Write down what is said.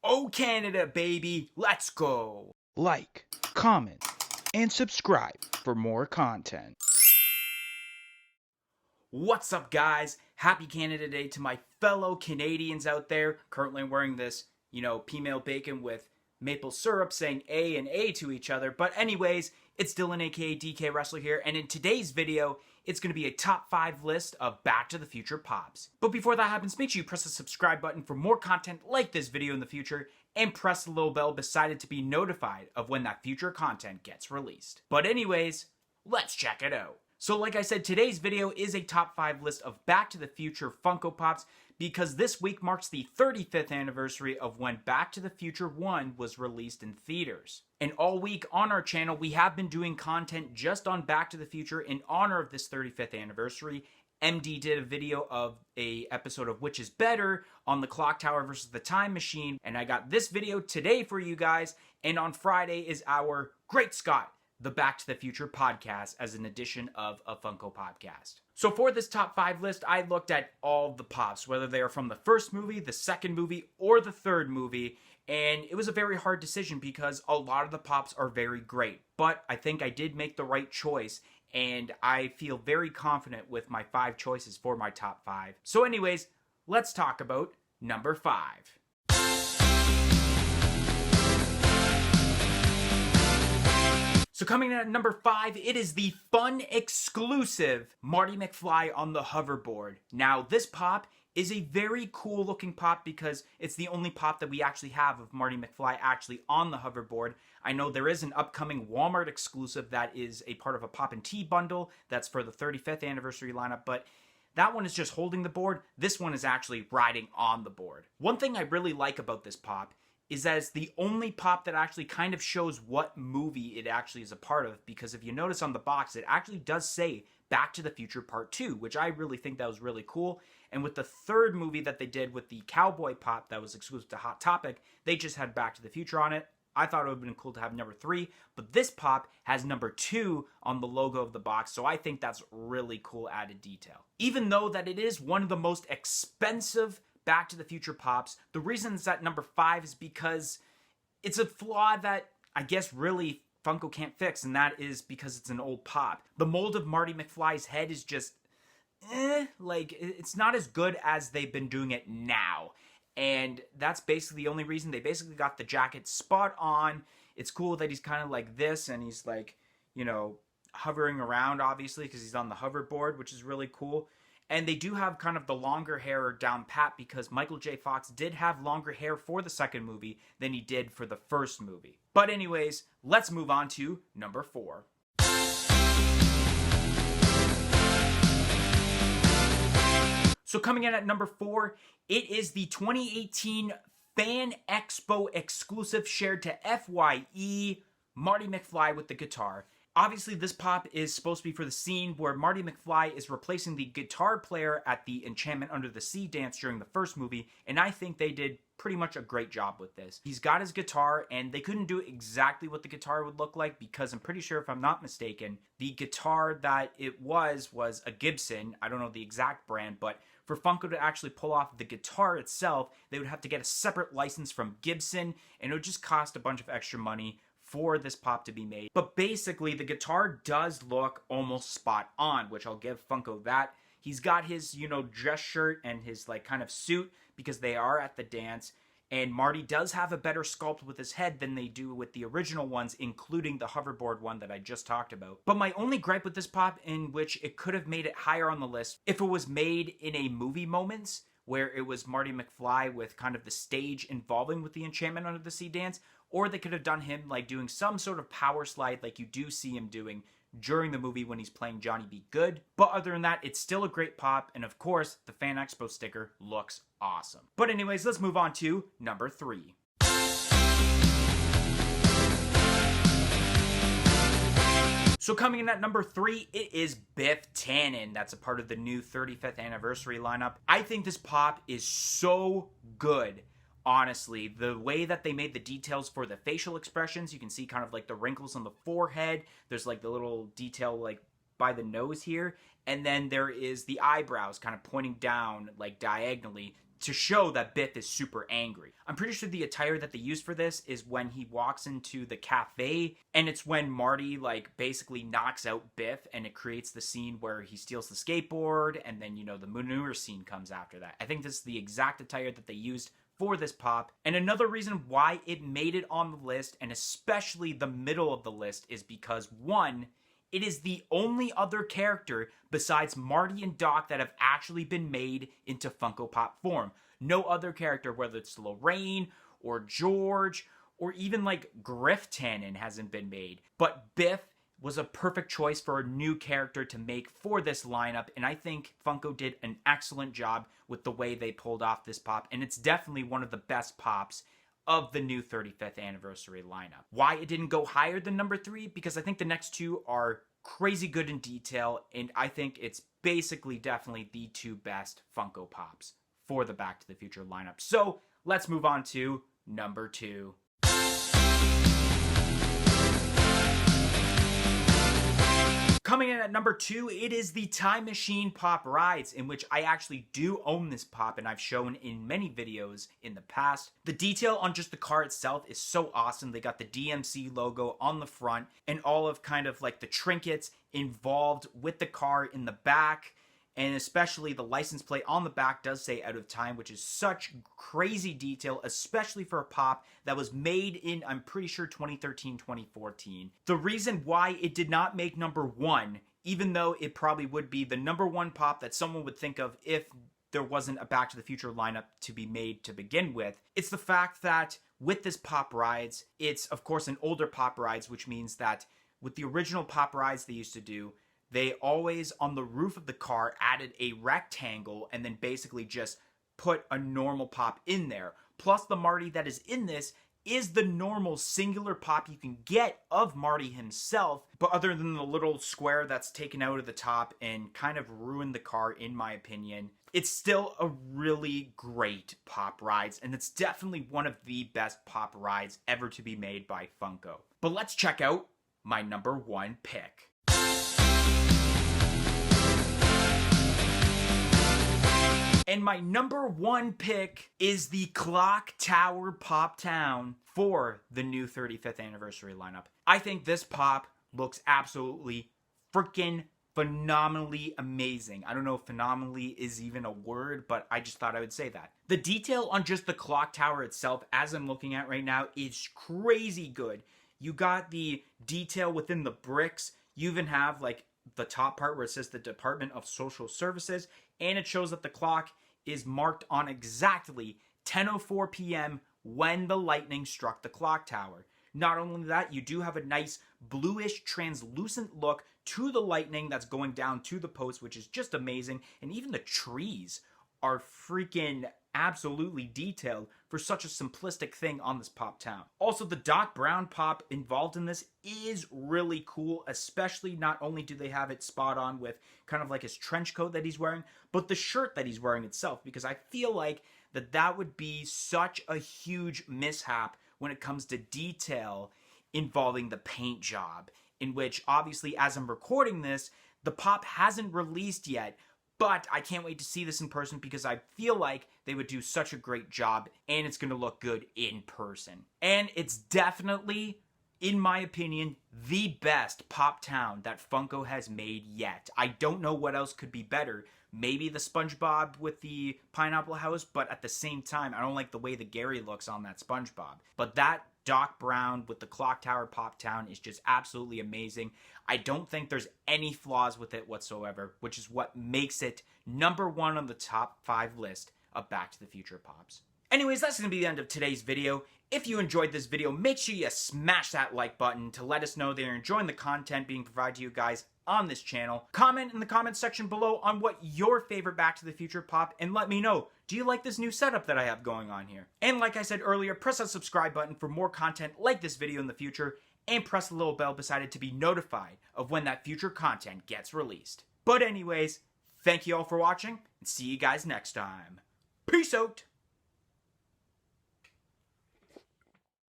Oh, Canada, baby, let's go! Like, comment, and subscribe for more content. What's up, guys? Happy Canada Day to my fellow Canadians out there. Currently wearing this, P-mail bacon with maple syrup saying A and A to each other. But anyways, it's Dylan aka DK Wrestler here, and in today's video, it's going to be a top 5 list of Back to the Future pops. But before that happens, make sure you press the subscribe button for more content like this video in the future, and press the little bell beside it to be notified of when that future content gets released. But anyways, let's check it out. So like I said, today's video is a top 5 list of Back to the Future Funko Pops because this week marks the 35th anniversary of when Back to the Future 1 was released in theaters. And all week on our channel, we have been doing content just on Back to the Future in honor of this 35th anniversary. MD did a video of a episode of Which is Better on the Clock Tower versus the Time Machine, and I got this video today for you guys, and on Friday is our Great Scott, the Back to the Future podcast as an edition of a Funko podcast. So for this top 5 list, I looked at all the pops, whether they are from the first movie, the second movie, or the third movie, and it was a very hard decision because a lot of the pops are very great, but I think I did make the right choice, and I feel very confident with my 5 choices for my top 5. So anyways, let's talk about number 5. So coming in at number 5, it is the fun exclusive Marty McFly on the hoverboard. Now this pop is a very cool looking pop because it's the only pop that we actually have of Marty McFly actually on the hoverboard. I know there is an upcoming Walmart exclusive that is a part of a Pop and Tea bundle that's for the 35th anniversary lineup, but that one is just holding the board. This one is actually riding on the board. One thing I really like about this pop is that it's the only pop that actually kind of shows what movie it actually is a part of, because if you notice on the box, it actually does say Back to the Future Part 2, which I really think that was really cool. And with the third movie that they did with the cowboy pop that was exclusive to Hot Topic, they just had Back to the Future on it. I thought it would have been cool to have number 3, but this pop has number 2 on the logo of the box, so I think that's really cool added detail. Even though that it is one of the most expensive Back to the Future pops, the reason it's at number 5 is because it's a flaw that I guess really Funko can't fix, and that is because it's an old pop. The mold of Marty McFly's head is just, it's not as good as they've been doing it now. And that's basically the only reason. They basically got the jacket spot on. It's cool that he's kind of like this, and he's like, hovering around, obviously, because he's on the hoverboard, which is really cool. And they do have kind of the longer hair down pat because Michael J. Fox did have longer hair for the second movie than he did for the first movie. But anyways, let's move on to number 4. So coming in at number 4, it is the 2018 Fan Expo Exclusive shared to FYE, Marty McFly with the guitar. Obviously, this pop is supposed to be for the scene where Marty McFly is replacing the guitar player at the Enchantment Under the Sea dance during the first movie, and I think they did pretty much a great job with this. He's got his guitar, and they couldn't do exactly what the guitar would look like because I'm pretty sure, if I'm not mistaken, the guitar that it was a Gibson. I don't know the exact brand, but for Funko to actually pull off the guitar itself, they would have to get a separate license from Gibson, and it would just cost a bunch of extra money for this pop to be made. But basically, the guitar does look almost spot on, which I'll give Funko that. He's got his, dress shirt and his, kind of suit because they are at the dance. And Marty does have a better sculpt with his head than they do with the original ones, including the hoverboard one that I just talked about. But my only gripe with this pop, in which it could have made it higher on the list if it was made in a movie moments, where it was Marty McFly with kind of the stage involving with the Enchantment Under the Sea dance, or they could have done him doing some sort of power slide like you do see him doing during the movie when he's playing Johnny B. Good. But other than that, it's still a great pop, and of course, the Fan Expo sticker looks awesome. But anyways, let's move on to number 3. So coming in at number 3, it is Biff Tannen. That's a part of the new 35th anniversary lineup. I think this pop is so good. Honestly, the way that they made the details for the facial expressions, you can see kind of the wrinkles on the forehead. There's the little detail by the nose here. And then there is the eyebrows kind of pointing down diagonally to show that Biff is super angry. I'm pretty sure the attire that they used for this is when he walks into the cafe, and it's when Marty like basically knocks out Biff, and it creates the scene where he steals the skateboard, and then, you know, the manure scene comes after that. I think this is the exact attire that they used for this pop. And another reason why it made it on the list, and especially the middle of the list, is because one, it is the only other character besides Marty and Doc that have actually been made into Funko Pop form. No other character, whether it's Lorraine or George or even like Biff Tannen, hasn't been made. But Biff was a perfect choice for a new character to make for this lineup, and I think Funko did an excellent job with the way they pulled off this pop, and it's definitely one of the best pops of the new 35th anniversary lineup. Why it didn't go higher than number 3? Because I think the next two are crazy good in detail, and I think it's basically definitely the two best Funko Pops for the Back to the Future lineup. So let's move on to number 2. Coming in at number 2, it is the Time Machine Pop Rides, in which I actually do own this pop, and I've shown in many videos in the past. The detail on just the car itself is so awesome. They got the DMC logo on the front, and all of kind of like the trinkets involved with the car in the back, and especially the license plate on the back does say Out of Time, which is such crazy detail, especially for a pop that was made in, I'm pretty sure, 2013, 2014. The reason why it did not make number 1, even though it probably would be the number 1 pop that someone would think of if there wasn't a Back to the Future lineup to be made to begin with, it's the fact that with this Pop Rides, it's of course an older Pop Rides, which means that with the original Pop Rides they used to do, they always, on the roof of the car, added a rectangle and then basically just put a normal pop in there. Plus, the Marty that is in this is the normal singular pop you can get of Marty himself, but other than the little square that's taken out of the top and kind of ruined the car, in my opinion, it's still a really great Pop Rides, and it's definitely one of the best Pop Rides ever to be made by Funko. But let's check out my number 1 pick. And my number 1 pick is the Clock Tower Pop Town for the new 35th anniversary lineup. I think this pop looks absolutely freaking phenomenally amazing. I don't know if phenomenally is even a word, but I just thought I would say that. The detail on just the clock tower itself, as I'm looking at right now, is crazy good. You got the detail within the bricks. You even have like the top part where it says the Department of Social Services, and it shows that the clock is marked on exactly 10:04 p.m. when the lightning struck the clock tower. Not only that, you do have a nice bluish translucent look to the lightning that's going down to the post, which is just amazing. And even the trees are freaking absolutely detailed for such a simplistic thing on this Pop Town. Also, the Doc Brown pop involved in this is really cool, especially not only do they have it spot on with kind of like his trench coat that he's wearing, but the shirt that he's wearing itself, because I feel like that would be such a huge mishap when it comes to detail involving the paint job, in which obviously as I'm recording this, the pop hasn't released yet, but I can't wait to see this in person because I feel like they would do such a great job and it's going to look good in person. And it's definitely, in my opinion, the best Pop Town that Funko has made yet. I don't know what else could be better. Maybe the SpongeBob with the Pineapple House, but at the same time, I don't like the way the Gary looks on that SpongeBob. But that Doc Brown with the Clock Tower Pop Town is just absolutely amazing. I don't think there's any flaws with it whatsoever, which is what makes it number 1 on the top 5 list of Back to the Future Pops. Anyways, that's going to be the end of today's video. If you enjoyed this video, make sure you smash that like button to let us know that you're enjoying the content being provided to you guys on this channel. Comment in the comment section below on what your favorite Back to the Future pop, and let me know, do you like this new setup that I have going on here? And like I said earlier, press that subscribe button for more content like this video in the future, and press the little bell beside it to be notified of when that future content gets released. But anyways, thank you all for watching, and see you guys next time. Peace out!